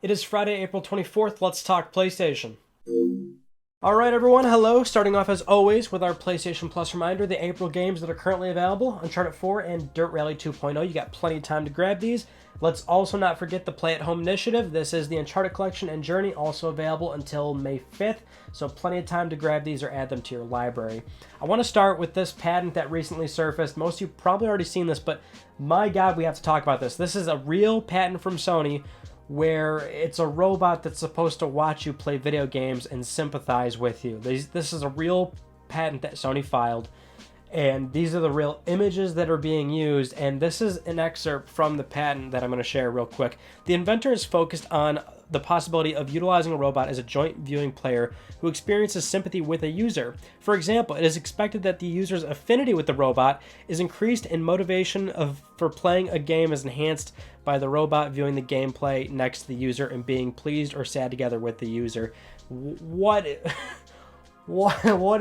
It is Friday, April 24th. Let's talk PlayStation. Alright everyone, hello. Starting off as always with our PlayStation Plus reminder, the April games that are currently available, Uncharted 4 and Dirt Rally 2.0. You got plenty of time to grab these. Let's also not forget the Play at Home initiative. This is the Uncharted Collection and Journey, also available until May 5th, so plenty of time to grab these or add them to your library. I want to start with this patent that recently surfaced. Most of you probably already seen this, but my god, we have to talk about this. This is a real patent from Sony where it's a robot that's supposed to watch you play video games and sympathize with you. This is a real patent that Sony filed, and these are the real images that are being used, and this is an excerpt from the patent that I'm going to share real quick. The inventor is focused on the possibility of utilizing a robot as a joint viewing player who experiences sympathy with a user. For example, it is expected that the user's affinity with the robot is increased and motivation for playing a game is enhanced by the robot viewing the gameplay next to the user and being pleased or sad together with the user. What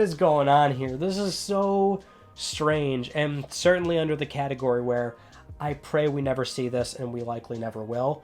is going on here? This is so strange, and certainly under the category where I pray we never see this, and we likely never will.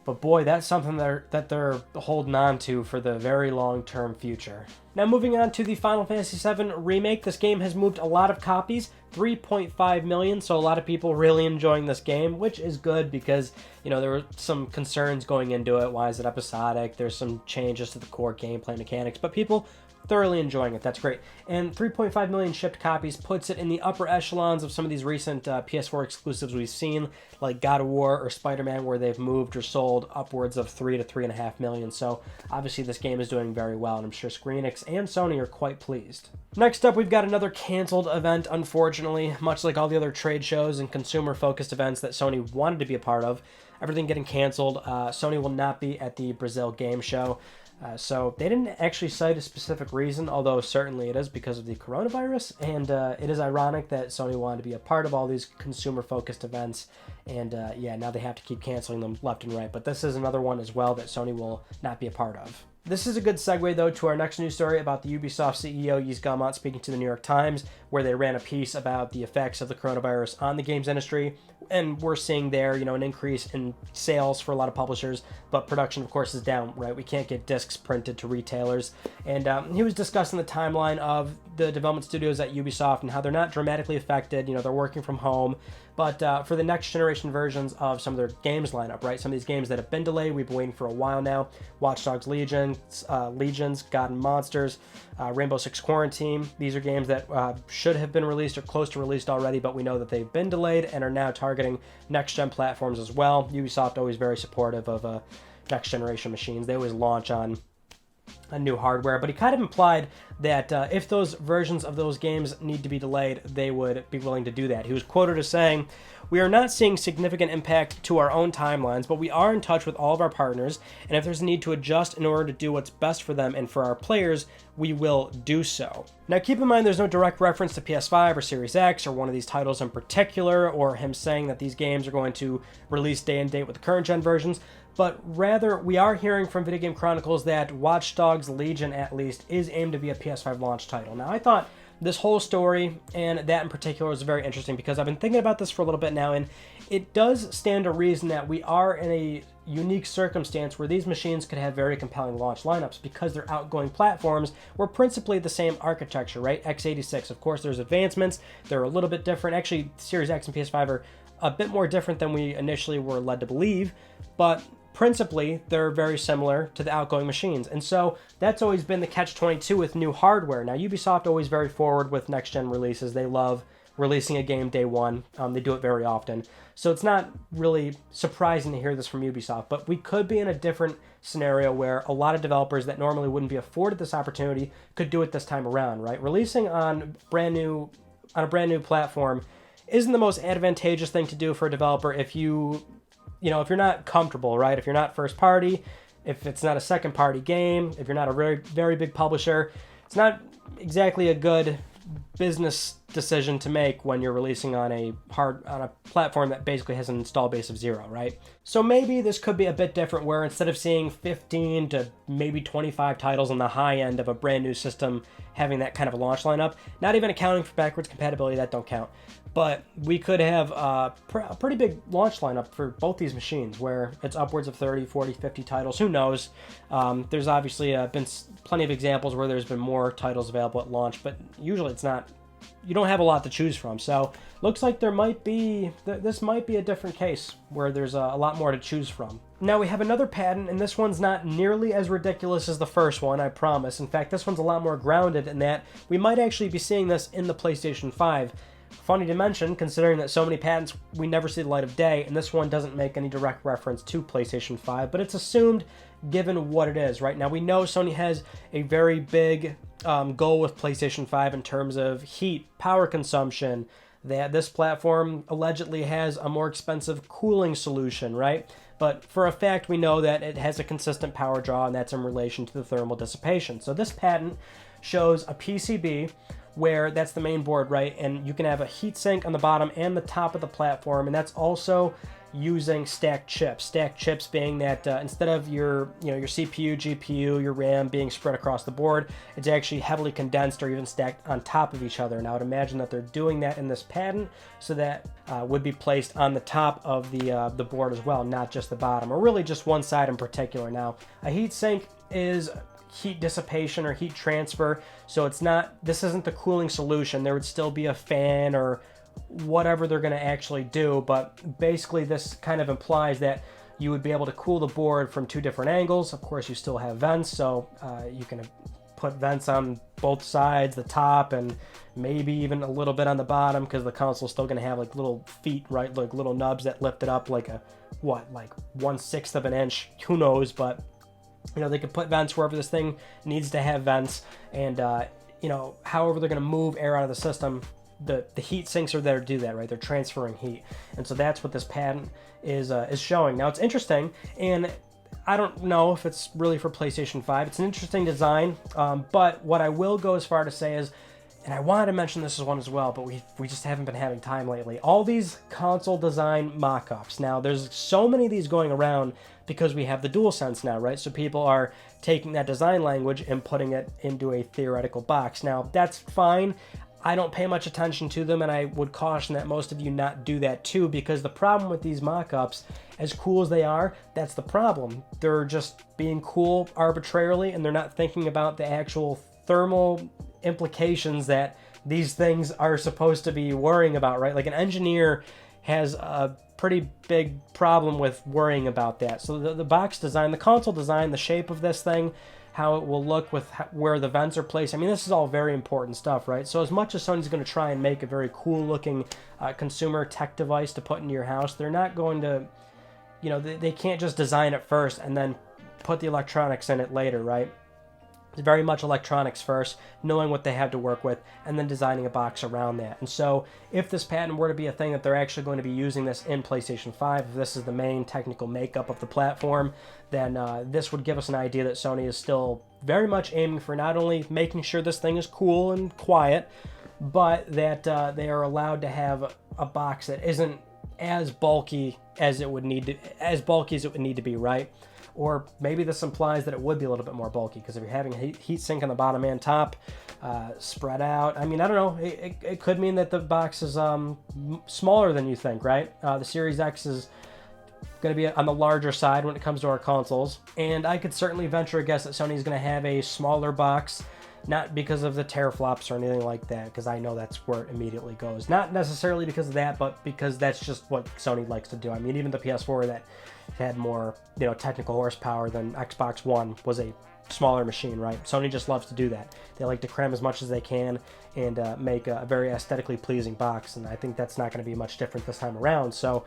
But boy, that's something that they're holding on to for the very long-term future. Now moving on to the Final Fantasy VII Remake. This game has moved a lot of copies, 3.5 million, so a lot of people really enjoying this game, which is good because, you know, there were some concerns going into it. Why is it episodic? There's some changes to the core gameplay mechanics, but people thoroughly enjoying it. That's great. And 3.5 million shipped copies puts it in the upper echelons of some of these recent PS4 exclusives we've seen, like God of War or SpiderMan, where they've moved or sold upwards of 3 to 3.5 million. So obviously this game is doing very well, and I'm sure Square Enix and Sony are quite pleased. Next up, we've got another canceled event, unfortunately. Much like all the other trade shows and consumer-focused events that Sony wanted to be a part of, everything getting canceled. Sony will not be at the Brazil Game Show. So they didn't actually cite a specific reason, although certainly it is because of the coronavirus, and it is ironic that Sony wanted to be a part of all these consumer-focused events, and yeah, now they have to keep canceling them left and right, but this is another one as well that Sony will not be a part of. This is a good segue, though, to our next news story about the Ubisoft CEO, Yves Guillemot, speaking to the New York Times, where they ran a piece about the effects of the coronavirus on the games industry. And we're seeing there, you know, an increase in sales for a lot of publishers, but production, of course, is down, right? We can't get discs printed to retailers. And he was discussing the timeline of the development studios at Ubisoft and how they're not dramatically affected. You know, they're working from home. But for the next generation versions of some of their games lineup, right? Some of these games that have been delayed, we've been waiting for a while now. Watch Dogs Legions, God and Monsters, Rainbow Six Quarantine. These are games that should have been released or close to released already, but we know that they've been delayed and are now targeting next-gen platforms as well. Ubisoft always very supportive of next-generation machines. They always launch on a new hardware, but he kind of implied that if those versions of those games need to be delayed, they would be willing to do that. He was quoted as saying, "We are not seeing significant impact to our own timelines, but we are in touch with all of our partners, and if there's a need to adjust in order to do what's best for them and for our players, we will do so." Now keep in mind there's no direct reference to PS5 or Series X or one of these titles in particular, or him saying that these games are going to release day and date with the current gen versions, but rather we are hearing from Video Game Chronicles that Watch Dogs Legion, at least, is aimed to be a PS5 launch title. Now I thought this whole story, and that in particular, was very interesting because I've been thinking about this for a little bit now, and it does stand to reason that we are in a unique circumstance where these machines could have very compelling launch lineups because their outgoing platforms were principally the same architecture, right? x86. Of course, there's advancements. They're a little bit different. Actually, Series X and PS5 are a bit more different than we initially were led to believe, but principally, they're very similar to the outgoing machines. And so that's always been the catch-22 with new hardware. Now, Ubisoft always very forward with next-gen releases. They love releasing a game day one. They do it very often. So it's not really surprising to hear this from Ubisoft, but we could be in a different scenario where a lot of developers that normally wouldn't be afforded this opportunity could do it this time around, right? Releasing on a brand new platform isn't the most advantageous thing to do for a developer if if you're not comfortable, right? If you're not first party, if it's not a second party game, if you're not a very, very big publisher, it's not exactly a good business decision to make when you're releasing on a platform that basically has an install base of 0, right? So maybe this could be a bit different, where instead of seeing 15 to maybe 25 titles on the high end of a brand new system having that kind of a launch lineup, not even accounting for backwards compatibility, that don't count, but we could have a pretty big launch lineup for both these machines where it's upwards of 30, 40, 50 titles. Who knows? There's obviously been plenty of examples where there's been more titles available at launch, but usually it's not, you don't have a lot to choose from. So looks like there might be, this might be a different case where there's a lot more to choose from. Now we have another patent, and this one's not nearly as ridiculous as the first one, I promise. In fact, this one's a lot more grounded in that we might actually be seeing this in the PlayStation 5. Funny to mention, considering that so many patents we never see the light of day, and this one doesn't make any direct reference to PlayStation 5, but it's assumed given what it is. Right now we know Sony has a very big goal with PlayStation 5 in terms of heat, power consumption, that this platform allegedly has a more expensive cooling solution, right? But for a fact, we know that it has a consistent power draw, and that's in relation to the thermal dissipation. So this patent shows a PCB where that's the main board, right? And you can have a heatsink on the bottom and the top of the platform, and that's also using stacked chips. Stacked chips being that instead of your CPU, GPU, your RAM being spread across the board, it's actually heavily condensed or even stacked on top of each other. And I would imagine that they're doing that in this patent, so that would be placed on the top of the board as well, not just the bottom, or really just one side in particular. Now, a heatsink is heat dissipation or heat transfer, so this isn't the cooling solution. There would still be a fan or whatever they're going to actually do, but basically this kind of implies that you would be able to cool the board from two different angles. Of course, you still have vents, so you can put vents on both sides, the top, and maybe even a little bit on the bottom, because the console's still going to have like little feet, right, like little nubs that lift it up like like 1/6 of an inch, who knows. But they could put vents wherever this thing needs to have vents, and however they're going to move air out of the system, the heat sinks are there to do that, right? They're transferring heat, and so that's what this patent is showing. Now, it's interesting, and I don't know if it's really for PlayStation 5. It's an interesting design, but what I will go as far to say is, and I wanted to mention this one as well, but we just haven't been having time lately, all these console design mock-ups. Now, there's so many of these going around because we have the DualSense now, right? So people are taking that design language and putting it into a theoretical box. Now, that's fine. I don't pay much attention to them, and I would caution that most of you not do that too, because the problem with these mock-ups, as cool as they are, that's the problem. They're just being cool arbitrarily, and they're not thinking about the actual thermal implications that these things are supposed to be worrying about, right? Like, an engineer has a pretty big problem with worrying about that. So the box design, the console design, the shape of this thing, how it will look with where the vents are placed. I mean, this is all very important stuff, right? So as much as Sony's going to try and make a very cool looking consumer tech device to put into your house, they're not going to, they can't just design it first and then put the electronics in it later, right? It's very much electronics first, knowing what they have to work with, and then designing a box around that. And so if this patent were to be a thing that they're actually going to be using this in PlayStation 5, if this is the main technical makeup of the platform, then this would give us an idea that Sony is still very much aiming for not only making sure this thing is cool and quiet, but that they are allowed to have a box that isn't as bulky as it would need to be, right? Or maybe this implies that it would be a little bit more bulky, because if you're having a heat sink on the bottom and top spread out, I mean, I don't know, it could mean that the box is smaller than you think, right? The Series X is going to be on the larger side when it comes to our consoles, and I could certainly venture a guess that Sony's going to have a smaller box, not because of the teraflops or anything like that, because I know that's where it immediately goes. Not necessarily because of that, but because that's just what Sony likes to do. I mean, even the PS4 that had more, technical horsepower than Xbox One was a smaller machine, right? Sony just loves to do that. They like to cram as much as they can and make a very aesthetically pleasing box, and I think that's not going to be much different this time around. So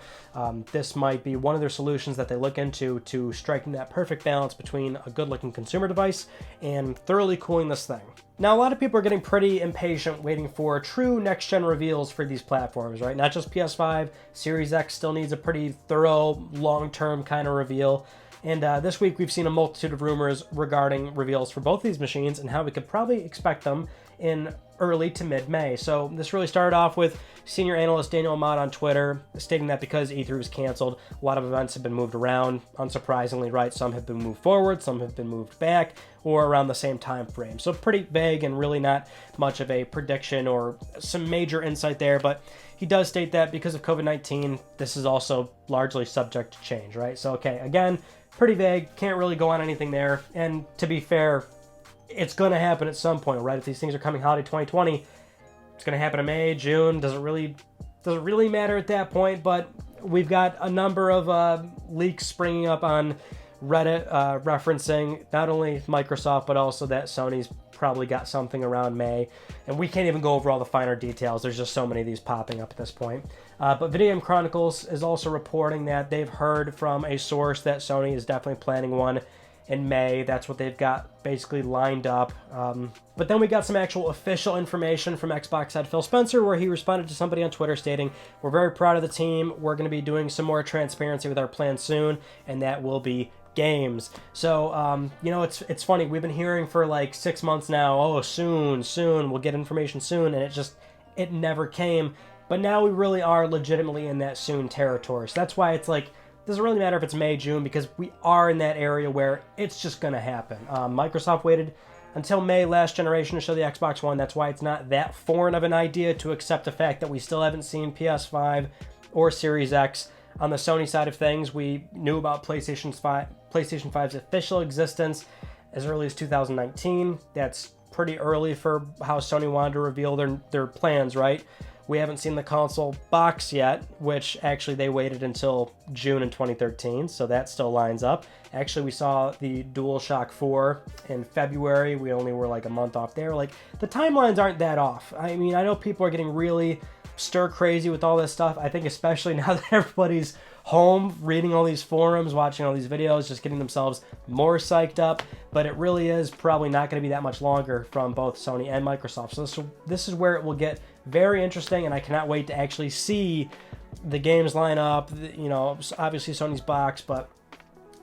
this might be one of their solutions that they look into to striking that perfect balance between a good-looking consumer device and thoroughly cooling this thing. Now, a lot of people are getting pretty impatient waiting for true next-gen reveals for these platforms, right? Not just PS5, Series X still needs a pretty thorough, long-term kind of reveal. And this week we've seen a multitude of rumors regarding reveals for both these machines and how we could probably expect them in early to mid-May. So this really started off with senior analyst Daniel Ahmad on Twitter stating that because E3 was canceled, a lot of events have been moved around. Unsurprisingly, right? Some have been moved forward, some have been moved back, or around the same time frame. So pretty vague and really not much of a prediction or some major insight there, but he does state that because of COVID-19, this is also largely subject to change, right? So, okay, again, pretty vague, can't really go on anything there, and to be fair, it's going to happen at some point, right? If these things are coming holiday 2020, it's going to happen in May, June. Doesn't really matter at that point, but we've got a number of leaks springing up on Reddit referencing not only Microsoft, but also that Sony's probably got something around May. And we can't even go over all the finer details. There's just so many of these popping up at this point. But Video Game Chronicles is also reporting that they've heard from a source that Sony is definitely planning one in May. That's what they've got basically lined up. But then we got some actual official information from Xbox head Phil Spencer, where he responded to somebody on Twitter stating, "We're very proud of the team. We're going to be doing some more transparency with our plans soon, and that will be games." So, it's funny. We've been hearing for like 6 months now, oh, soon, we'll get information soon, and it never came. But now we really are legitimately in that soon territory. So that's why it's like, doesn't really matter if it's May, June, because we are in that area where it's just going to happen. Microsoft waited until May last generation to show the Xbox One. That's why it's not that foreign of an idea to accept the fact that we still haven't seen PS5 or Series X. On the Sony side of things, we knew about PlayStation 5's official existence as early as 2019. That's pretty early for how Sony wanted to reveal their plans, right? We haven't seen the console box yet, which actually they waited until June in 2013, so that still lines up. Actually, we saw the DualShock 4 in February. We only were like a month off there. Like, the timelines aren't that off. I mean, I know people are getting really stir crazy with all this stuff. I think especially now that everybody's home, reading all these forums, watching all these videos, just getting themselves more psyched up. But it really is probably not going to be that much longer from both Sony and Microsoft. So this is where it will get very interesting, and I cannot wait to actually see the games line up. You know, obviously Sony's box, but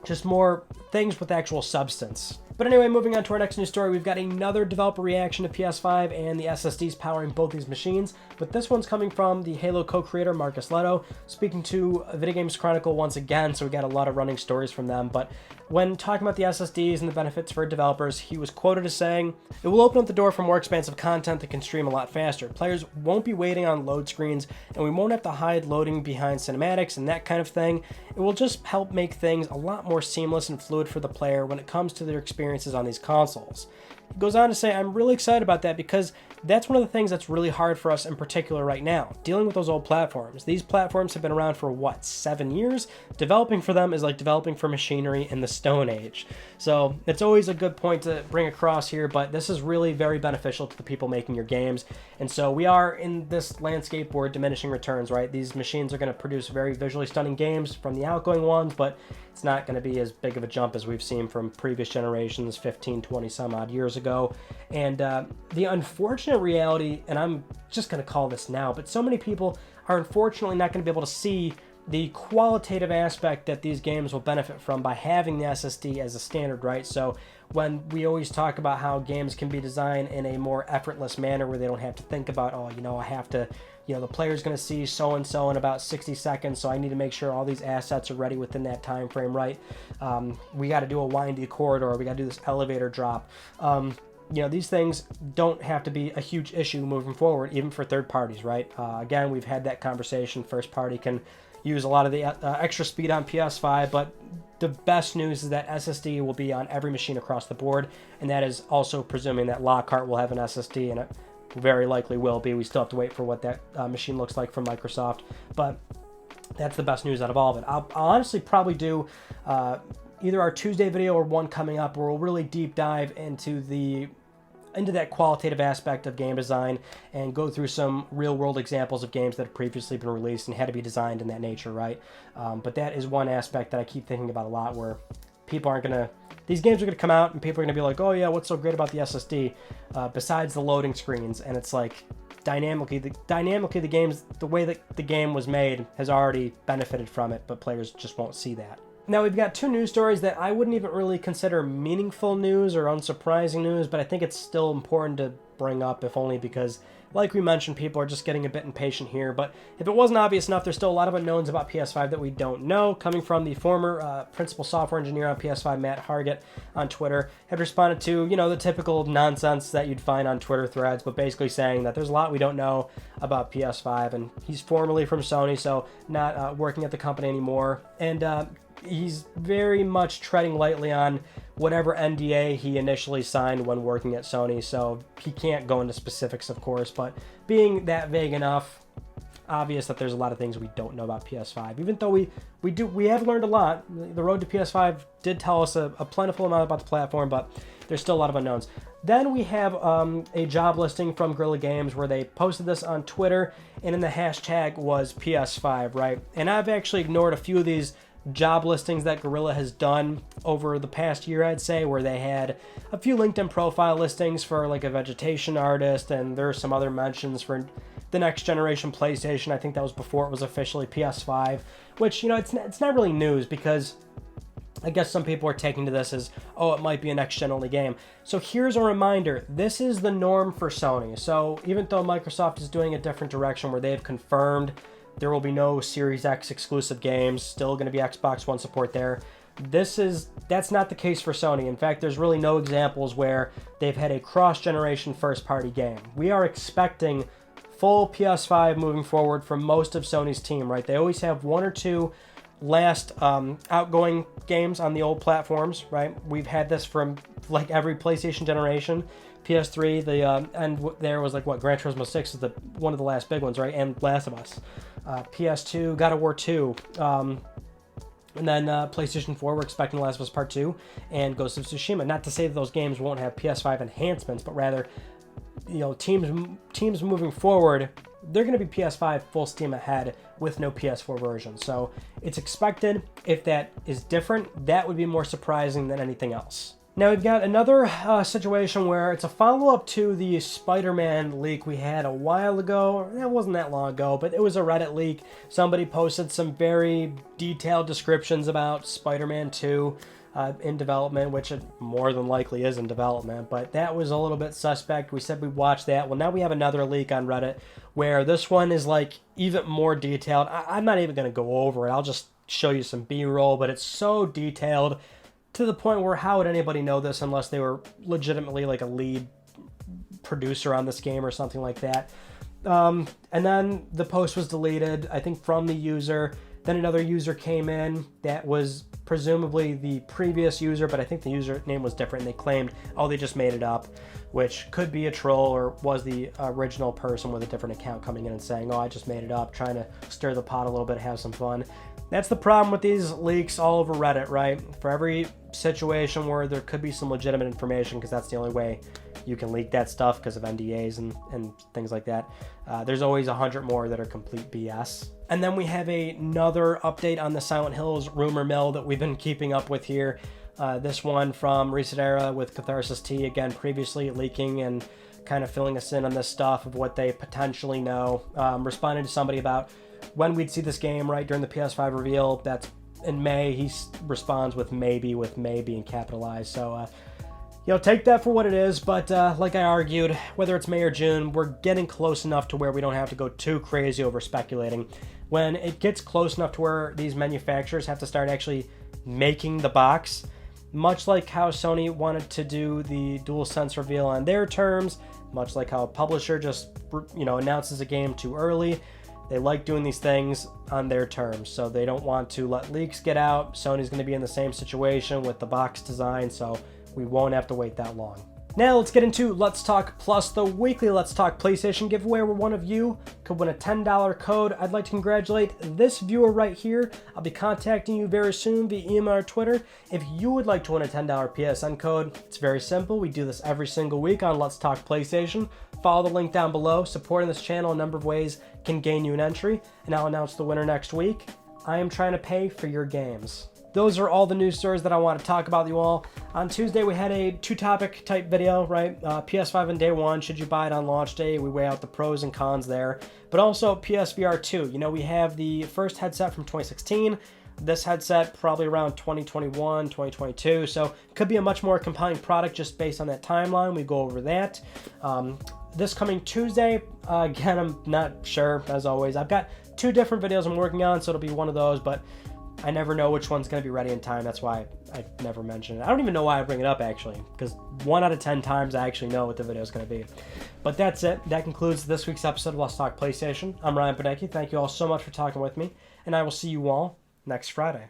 just more things with actual substance. But anyway, moving on to our next news story, we've got another developer reaction to PS5 and the SSDs powering both these machines, but this one's coming from the Halo co-creator Marcus Leto, speaking to Video Games Chronicle once again, so we got a lot of running stories from them. But when talking about the SSDs and the benefits for developers, he was quoted as saying, "It will open up the door for more expansive content that can stream a lot faster. Players won't be waiting on load screens, and we won't have to hide loading behind cinematics and that kind of thing. It will just help make things a lot more seamless and fluid for the player when it comes to their experiences on these consoles." He goes on to say, "I'm really excited about that because that's one of the things that's really hard for us in particular right now, dealing with those old platforms. These platforms have been around for, 7 years? Developing for them is like developing for machinery in the Stone Age." So it's always a good point to bring across here, but this is really very beneficial to the people making your games. And so we are in this landscape where diminishing returns, right? These machines are going to produce very visually stunning games from the outgoing ones, but it's not going to be as big of a jump as we've seen from previous generations 15, 20 some odd years ago. And the unfortunate reality, and I'm just going to call this now, but so many people are unfortunately not going to be able to see the qualitative aspect that these games will benefit from by having the SSD as a standard, right? So when we always talk about how games can be designed in a more effortless manner where they don't have to think about, I have to, the player's going to see so-and-so in about 60 seconds, so I need to make sure all these assets are ready within that time frame, right? We got to do a windy corridor, we got to do this elevator drop. These things don't have to be a huge issue moving forward, even for third parties, right? Again, we've had that conversation. First party can use a lot of the extra speed on PS5, but the best news is that SSD will be on every machine across the board, and that is also presuming that Lockhart will have an SSD, and it very likely will be. We still have to wait for what that machine looks like from Microsoft, but that's the best news out of all of it. I'll honestly probably do either our Tuesday video or one coming up where we'll really deep dive into that qualitative aspect of game design and go through some real-world examples of games that have previously been released and had to be designed in that nature, right? But that is one aspect that I keep thinking about a lot, where people aren't going to... These games are going to come out and people are going to be like, oh yeah, what's so great about the SSD? Besides the loading screens, and it's like dynamically the games, the way that the game was made has already benefited from it, but players just won't see that. Now, we've got two news stories that I wouldn't even really consider meaningful news or unsurprising news, but I think it's still important to bring up, if only because, like we mentioned, people are just getting a bit impatient here. But if it wasn't obvious enough, there's still a lot of unknowns about PS5 that we don't know. Coming from the former principal software engineer on PS5, Matt Hargett, on Twitter, had responded to, you know, the typical nonsense that you'd find on Twitter threads, but basically saying that there's a lot we don't know about PS5, and he's formerly from Sony, so not working at the company anymore. And he's very much treading lightly on whatever NDA he initially signed when working at Sony, so he can't go into specifics, of course, but being that vague enough, obvious that there's a lot of things we don't know about PS5, even though we have learned a lot. The road to PS5 did tell us a plentiful amount about the platform, but there's still a lot of unknowns. Then we have a job listing from Guerrilla Games where they posted this on Twitter, and in the hashtag was PS5, right? And I've actually ignored a few of these job listings that Guerrilla has done over the past year, I'd say, where they had a few LinkedIn profile listings for like a vegetation artist, and there are some other mentions for the next generation PlayStation. I think that was before it was officially PS5, which, you know, it's not really news, because I guess some people are taking to this as, oh, it might be a next-gen only game. So here's a reminder. This is the norm for Sony. So even though Microsoft is doing a different direction where they have confirmed there will be no Series X exclusive games, still going to be Xbox One support there, that's not the case for Sony. In fact, there's really no examples where they've had a cross-generation first-party game. We are expecting full PS5 moving forward for most of Sony's team, right? They always have one or two last outgoing games on the old platforms, right? We've had this from like every PlayStation generation. PS3, the and there was like what, Gran Turismo 6 is one of the last big ones, right? And Last of Us. PS2, God of War 2. And then PlayStation 4, we're expecting Last of Us Part 2 and Ghost of Tsushima. Not to say that those games won't have PS5 enhancements, but rather, you know, teams moving forward, they're going to be PS5 full steam ahead with no PS4 version. So it's expected. If that is different, that would be more surprising than anything else. Now we've got another situation where it's a follow-up to the SpiderMan leak we had a while ago. It wasn't that long ago, but it was a Reddit leak. Somebody posted some very detailed descriptions about Spider-Man 2 in development, which it more than likely is in development, but that was a little bit suspect. We said we'd watch that. Well, now we have another leak on Reddit where this one is like even more detailed. I'm not even going to go over it. I'll just show you some B-roll, but it's so detailed to the point where how would anybody know this unless they were legitimately like a lead producer on this game or something like that. And then the post was deleted, I think, from the user. Then another user came in that was presumably the previous user, but I think the username was different. And they claimed, oh, they just made it up, which could be a troll or was the original person with a different account coming in and saying, oh, I just made it up, trying to stir the pot a little bit, have some fun. That's the problem with these leaks all over Reddit, right? For every situation where there could be some legitimate information, because that's the only way you can leak that stuff because of NDAs and things like that, there's always 100 more that are complete BS. And then we have another update on the Silent Hills rumor mill that we've been keeping up with here. This one from Recent Era with Catharsis T, again, previously leaking and kind of filling us in on this stuff of what they potentially know. Responding to somebody about when we'd see this game, right, during the PS5 reveal. That's in May. He responds with maybe in capitalized. So, you know, take that for what it is. But like I argued, whether it's May or June, we're getting close enough to where we don't have to go too crazy over speculating. When it gets close enough to where these manufacturers have to start actually making the box, much like how Sony wanted to do the DualSense reveal on their terms, much like how a publisher just, you know, announces a game too early. They like doing these things on their terms, so they don't want to let leaks get out. Sony's going to be in the same situation with the box design, so we won't have to wait that long. Now let's get into Let's Talk Plus, the weekly Let's Talk PlayStation giveaway where one of you could win a $10 code. I'd like to congratulate this viewer right here. I'll be contacting you very soon via email or Twitter. If you would like to win a $10 PSN code, it's very simple. We do this every single week on Let's Talk PlayStation. Follow the link down below. Supporting this channel a number of ways can gain you an entry, and I'll announce the winner next week. I am trying to pay for your games. Those are all the news stories that I want to talk about with you all. On Tuesday, we had a two-topic type video, right? PS5 on day one, should you buy it on launch day? We weigh out the pros and cons there. But also PSVR 2. You know, we have the first headset from 2016. This headset probably around 2021, 2022, so could be a much more compelling product just based on that timeline. We go over that. This coming Tuesday, again, I'm not sure, as always. I've got 2 different videos I'm working on, so it'll be one of those, but I never know which one's going to be ready in time. That's why I never mention it. I don't even know why I bring it up, actually, because 1 out of 10 times I actually know what the video is going to be. But that's it. That concludes this week's episode of Let's Talk PlayStation. I'm Ryan Padecki. Thank you all so much for talking with me, and I will see you all next Friday.